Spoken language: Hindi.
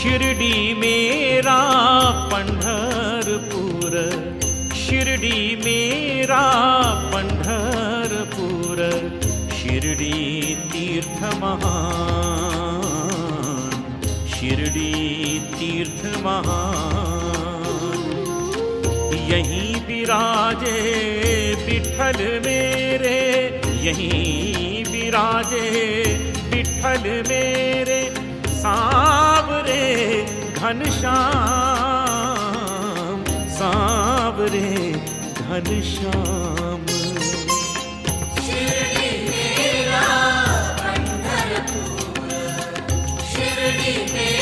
शिर्डी मेरा पंढरपूर, शिर्डी मेरा पंढरपूर, शिर्डी तीर्थ महान, शिर्डी तीर्थ महान। यहीं विराजे विठ्ठल मेरे, यहीं विराजे विठ्ठल मेरे, सांवरे घनश्याम, सांवरे घनश्याम। शिर्डी मेरा पंढरपूर, शिर्डी मेरा